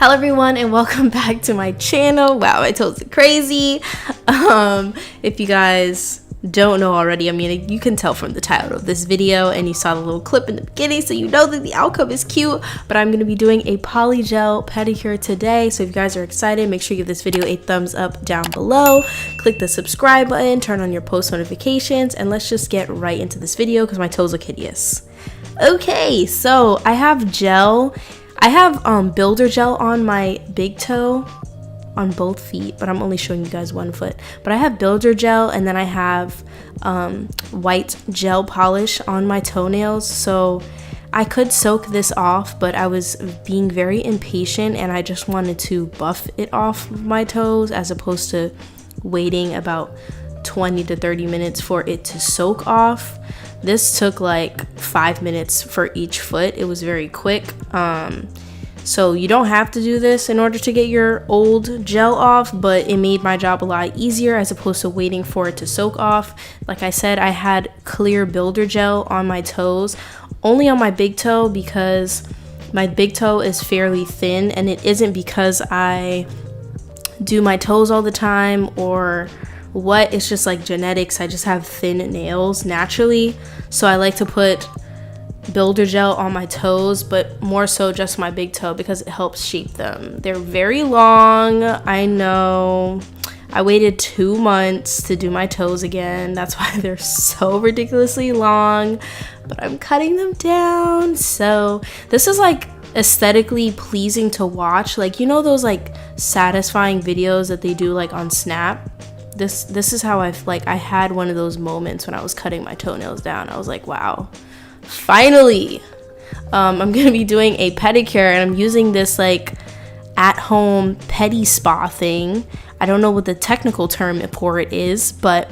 Hello everyone and welcome back to my channel. Wow, my toes are crazy. If you guys don't know already, I mean, you can tell from the title of this video and you saw the little clip in the beginning, so you know that the outcome is cute. But I'm going to be doing a polygel pedicure today, so if you guys are excited, make sure you give this video a thumbs up down below, click the subscribe button, turn on your post notifications, and let's just get right into this video because my toes look hideous. Okay, so I have gel. I have builder gel on my big toe on both feet, but I'm only showing you guys one foot. But I have builder gel, and then I have white gel polish on my toenails. So I could soak this off, but I was being very impatient and I just wanted to buff it off of my toes as opposed to waiting about 20 to 30 minutes for it to soak off. This took like 5 minutes for each foot. It was very quick. So you don't have to do this in order to get your old gel off, but it made my job a lot easier as opposed to waiting for it to soak off. Like I said, I had clear builder gel on my toes, only on my big toe because my big toe is fairly thin, and it isn't because I do my toes all the time or what, it's just like genetics. I just have thin nails naturally, so I like to put builder gel on my toes, but more so just my big toe because it helps shape them. They're very long, I know. I waited 2 months to do my toes again. That's why they're so ridiculously long, but I'm cutting them down. So this is like aesthetically pleasing to watch. Like, you know those like satisfying videos that they do like on Snap? This is how I had one of those moments when I was cutting my toenails down. I was like, wow, finally. I'm gonna be doing a pedicure, and I'm using this like at-home pedi spa thing. I don't know what the technical term for it is, but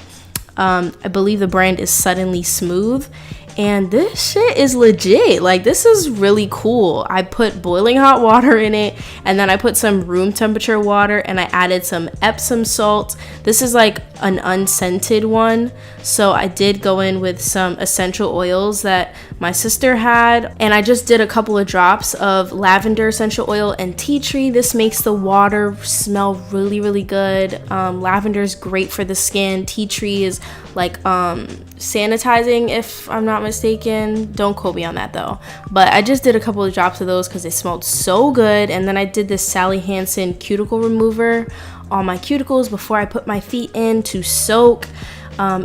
I believe the brand is Suddenly Smooth, and this shit is legit. Like, this is really cool. I put boiling hot water in it, and then I put some room temperature water, and I added some Epsom salt. This is like an unscented one, so I did go in with some essential oils that my sister had, and I just did a couple of drops of lavender essential oil and tea tree. This makes the water smell really, really good. Lavender is great for the skin. Tea tree is like sanitizing, if I'm not mistaken. Don't quote me on that though, but I just did a couple of drops of those because they smelled so good. And then I did this Sally Hansen cuticle remover on my cuticles before I put my feet in to soak.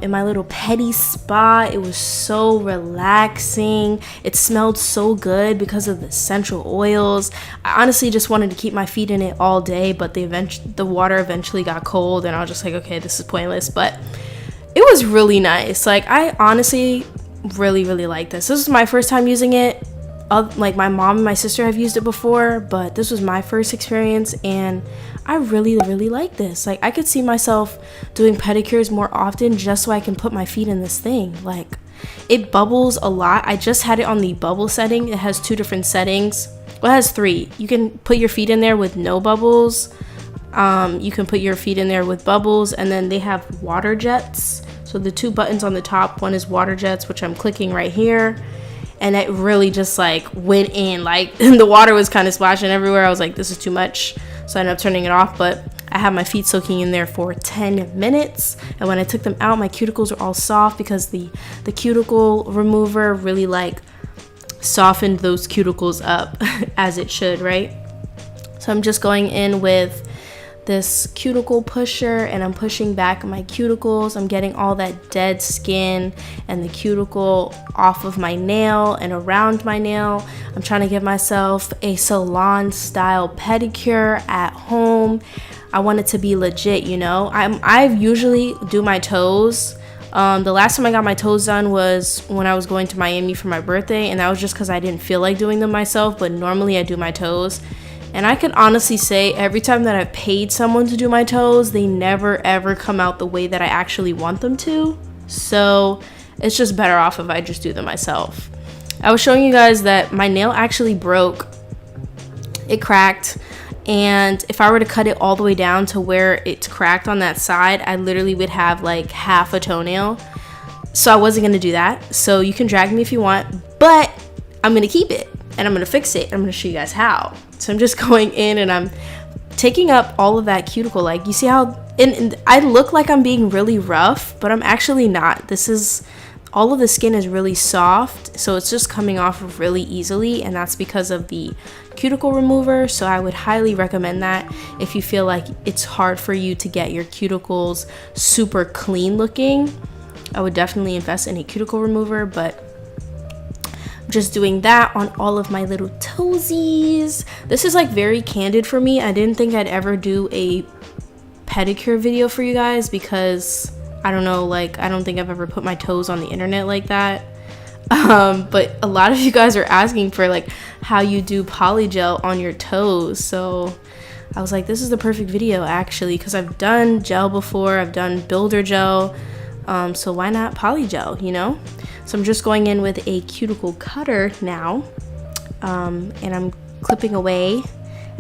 In my little pedi spa, it was so relaxing. It smelled so good because of the essential oils. I honestly just wanted to keep my feet in it all day, but the water eventually got cold, and I was just like, okay, this is pointless. But it was really nice. Like, I honestly really, really like this. This was my first time using it. Like, my mom and my sister have used it before, but this was my first experience, and I really, really like this. Like, I could see myself doing pedicures more often just so I can put my feet in this thing. Like, it bubbles a lot. I just had it on the bubble setting. It has 2 different settings. Well, it has 3. You can put your feet in there with no bubbles. You can put your feet in there with bubbles, and then they have water jets. So the 2 buttons on the top, one is water jets, which I'm clicking right here. And it really just like went in, like the water was kind of splashing everywhere. I was like, this is too much. So I ended up turning it off, but I had my feet soaking in there for 10 minutes. And when I took them out, my cuticles are all soft because the cuticle remover really like softened those cuticles up as it should, right? So I'm just going in with this cuticle pusher, and I'm pushing back my cuticles. I'm getting all that dead skin and the cuticle off of my nail and around my nail. I'm trying to give myself a salon style pedicure at home. I want it to be legit, you know. I usually do my toes. The last time I got my toes done was when I was going to Miami for my birthday, and that was just because I didn't feel like doing them myself, but normally I do my toes. And I can honestly say every time that I've paid someone to do my toes, they never ever come out the way that I actually want them to. So it's just better off if I just do them myself. I was showing you guys that my nail actually broke. It cracked. And if I were to cut it all the way down to where it's cracked on that side, I literally would have like half a toenail. So I wasn't going to do that. So you can drag me if you want, but I'm going to keep it. and I'm gonna fix it. I'm gonna show you guys how. So I'm just going in and I'm taking up all of that cuticle. Like, you see how, and I look like I'm being really rough, but I'm actually not. This is, all of the skin is really soft, so it's just coming off really easily, and that's because of the cuticle remover. So I would highly recommend that if you feel like it's hard for you to get your cuticles super clean looking. I would definitely invest in a cuticle remover, but I'm just doing that on all of my little toesies. This is like very candid for me. I didn't think I'd ever do a pedicure video for you guys because I don't know, like, I don't think I've ever put my toes on the internet like that. But a lot of you guys are asking for like how you do polygel on your toes. So I was like, this is the perfect video actually, because I've done gel before, I've done builder gel. So why not polygel, you know? So I'm just going in with a cuticle cutter now. And I'm clipping away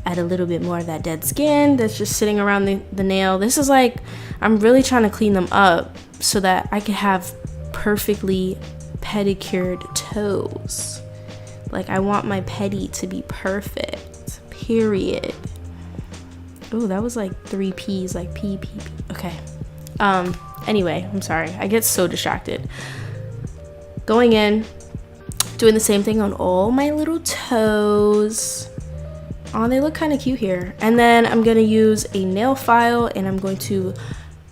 at a little bit more of that dead skin that's just sitting around the nail. This is like, I'm really trying to clean them up so that I could have perfectly pedicured toes. Like, I want my pedi to be perfect, period. Oh, that was like 3 P's, like P. Okay. Anyway, I'm sorry. I get so distracted. Going in, doing the same thing on all my little toes. Oh, they look kind of cute here. And then I'm gonna use a nail file and I'm going to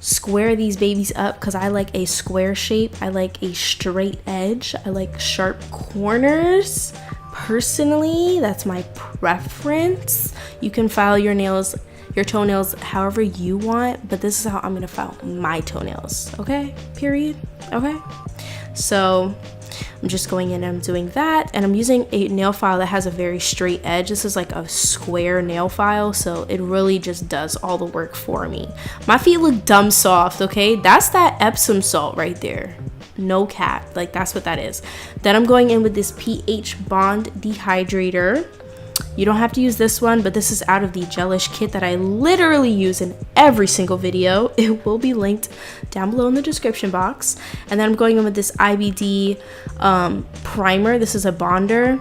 square these babies up because I like a square shape. I like a straight edge. I like sharp corners. Personally, that's my preference. You can file your nails, your toenails however you want, but this is how I'm gonna file my toenails, okay? Period, okay? So I'm just going in and I'm doing that, and I'm using a nail file that has a very straight edge. This is like a square nail file, so it really just does all the work for me. My feet look dumb soft, okay? That's that Epsom salt right there. No cap, like that's what that is. Then I'm going in with this pH bond dehydrator. You don't have to use this one, but this is out of the gelish kit that I literally use in every single video. It will be linked down below in the description box. And then I'm going in with this IBD primer. This is a bonder.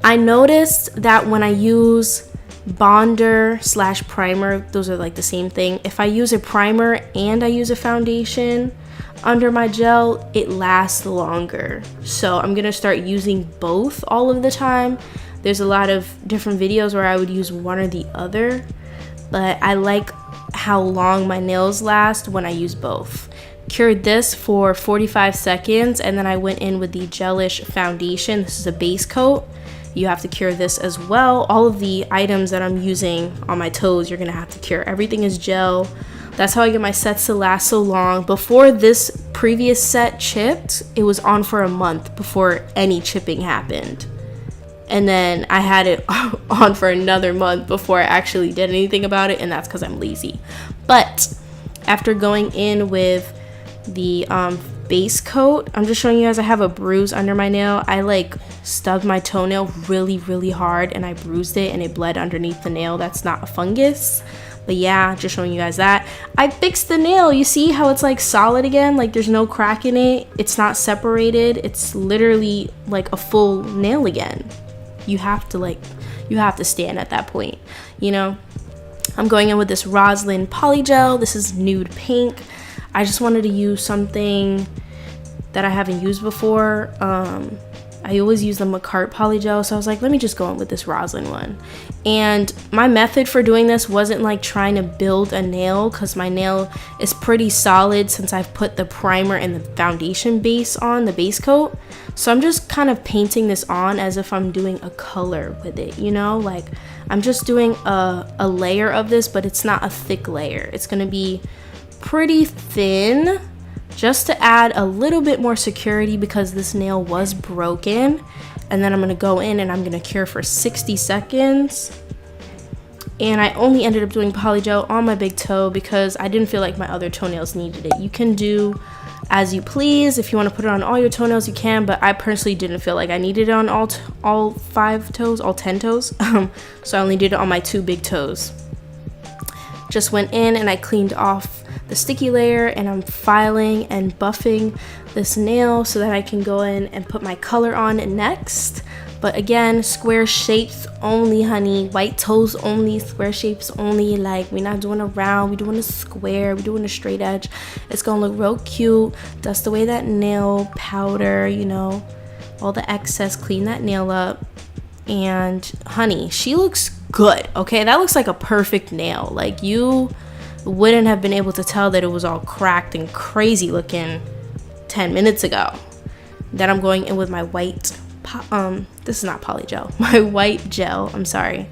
I noticed that when I use bonder / primer, those are like the same thing. If I use a primer and I use a foundation under my gel, it lasts longer. So I'm gonna start using both all of the time. There's a lot of different videos where I would use one or the other, but I like how long my nails last when I use both. Cured this for 45 seconds, and then I went in with the gelish foundation. This is a base coat. You have to cure this as well. All of the items that I'm using on my toes, you're gonna have to cure. Everything is gel. That's how I get my sets to last so long. Before this previous set chipped, it was on for a month before any chipping happened. And then I had it on for another month before I actually did anything about it, and that's because I'm lazy. But after going in with the base coat, I'm just showing you guys I have a bruise under my nail. I like stubbed my toenail really hard and I bruised it and it bled underneath the nail. That's not a fungus. But yeah, just showing you guys that. I fixed the nail. You see how it's like solid again? Like there's no crack in it. It's not separated. It's literally like a full nail again. You have to stand at that point, you know? I'm going in with this Roslyn Polygel. This is nude pink. I just wanted to use something that I haven't used before. I always use the Macart Polygel, so I was like, let me just go in with this Roslyn one. And my method for doing this wasn't like trying to build a nail, because my nail is pretty solid since I've put the primer and the foundation base on, the base coat. So I'm just kind of painting this on as if I'm doing a color with it, you know? Like I'm just doing a layer of this, but it's not a thick layer. It's gonna be pretty thin, just to add a little bit more security because this nail was broken. And then I'm gonna go in and I'm gonna cure for 60 seconds. And I only ended up doing polygel on my big toe because I didn't feel like my other toenails needed it. You can do as you please. If you want to put it on all your toenails, you can, but I personally didn't feel like I needed it on all 5 toes, all 10 toes. So I only did it on my 2 big toes. Just went in and I cleaned off the sticky layer and I'm filing and buffing this nail so that I can go in and put my color on next. But again, square shapes only, honey. White toes only, square shapes only. Like, we're not doing a round, we're doing a square, we're doing a straight edge. It's gonna look real cute. Dust away that nail powder, you know, all the excess, clean that nail up. And honey, she looks good, okay? That looks like a perfect nail. Like, you wouldn't have been able to tell that it was all cracked and crazy looking 10 minutes ago. Then I'm going in with my white this is not poly gel, my white gel, I'm sorry.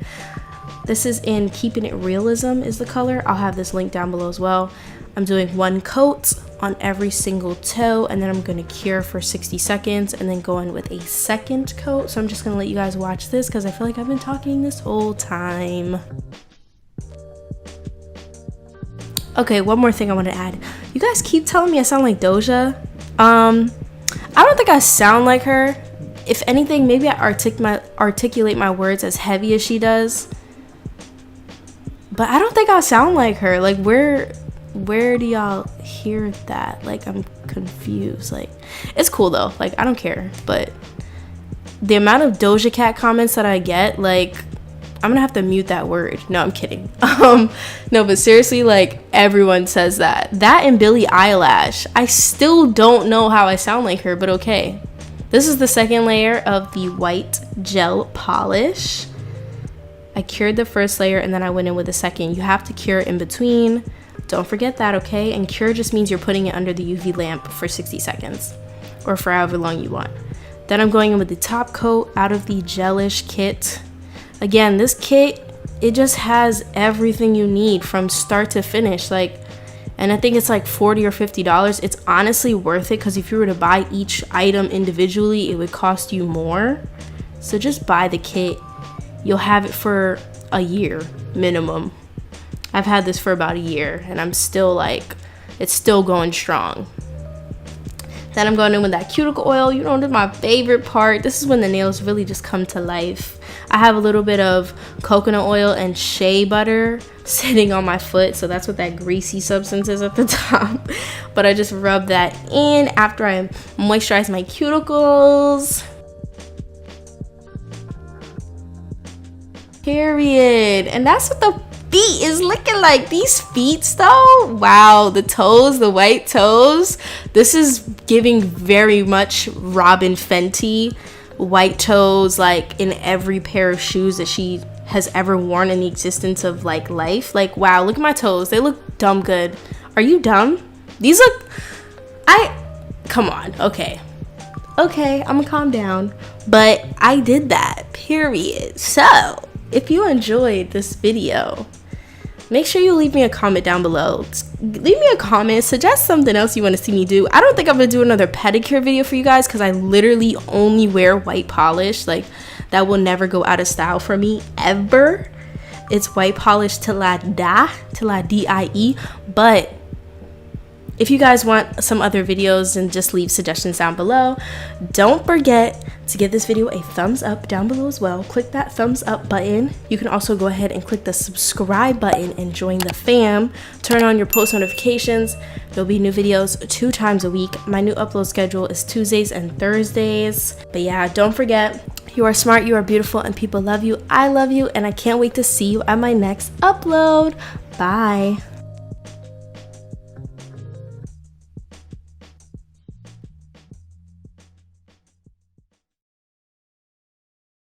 This is in Keeping It Realism is the color. I'll have this link down below as well. I'm doing 1 coat on every single toe, and then I'm going to cure for 60 seconds and then go in with a second coat. So I'm just going to let you guys watch this because I feel like I've been talking this whole time. Okay, one more thing I want to add. You guys keep telling me I sound like Doja. I don't think I sound like her. If anything, maybe I articulate my words as heavy as she does. But I don't think I sound like her. Like, where do y'all hear that? Like, I'm confused. Like, it's cool though. Like, I don't care. But the amount of Doja Cat comments that I get, like, I'm gonna have to mute that word. No, I'm kidding. No, but seriously, like, everyone says that. That and Billie Eilish. I still don't know how I sound like her, but okay. This is the second layer of the white gel polish. I cured the first layer and then I went in with the second. You have to cure in between. Don't forget that, okay? And cure just means you're putting it under the UV lamp for 60 seconds or for however long you want. Then I'm going in with the top coat out of the gelish kit. Again, this kit, it just has everything you need from start to finish. Like, and I think it's like $40 or $50. It's honestly worth it because if you were to buy each item individually, it would cost you more. So just buy the kit. You'll have it for a year minimum. I've had this for about a year and I'm still like, it's still going strong. Then I'm going in with that cuticle oil. You know, this is my favorite part. This is when the nails really just come to life. I have a little bit of coconut oil and shea butter sitting on my foot. So that's what that greasy substance is at the top. But I just rub that in after I moisturize my cuticles. Period. And that's what the feet is looking like. These feet though, wow, the toes, the white toes, this is giving very much Robin Fenty white toes, like in every pair of shoes that she has ever worn in the existence of like life. Like, wow, look at my toes, they look dumb good. Are you dumb? These look, come on. Okay, I'm gonna calm down, but I did that, period. So if you enjoyed this video, make sure you leave me a comment down below. Leave me a comment, suggest something else you want to see me do. I don't think I'm gonna do another pedicure video for you guys because I literally only wear white polish. Like, that will never go out of style for me ever. It's white polish till I die. But if you guys want some other videos, and just leave suggestions down below. Don't forget to give this video a thumbs up down below as well. Click that thumbs up button. You can also go ahead and click the subscribe button and join the fam. Turn on your post notifications. There'll be new videos 2 times a week. My new upload schedule is Tuesdays and Thursdays. But yeah, don't forget, you are smart, you are beautiful, and people love you. I love you, and I can't wait to see you at my next upload. Bye.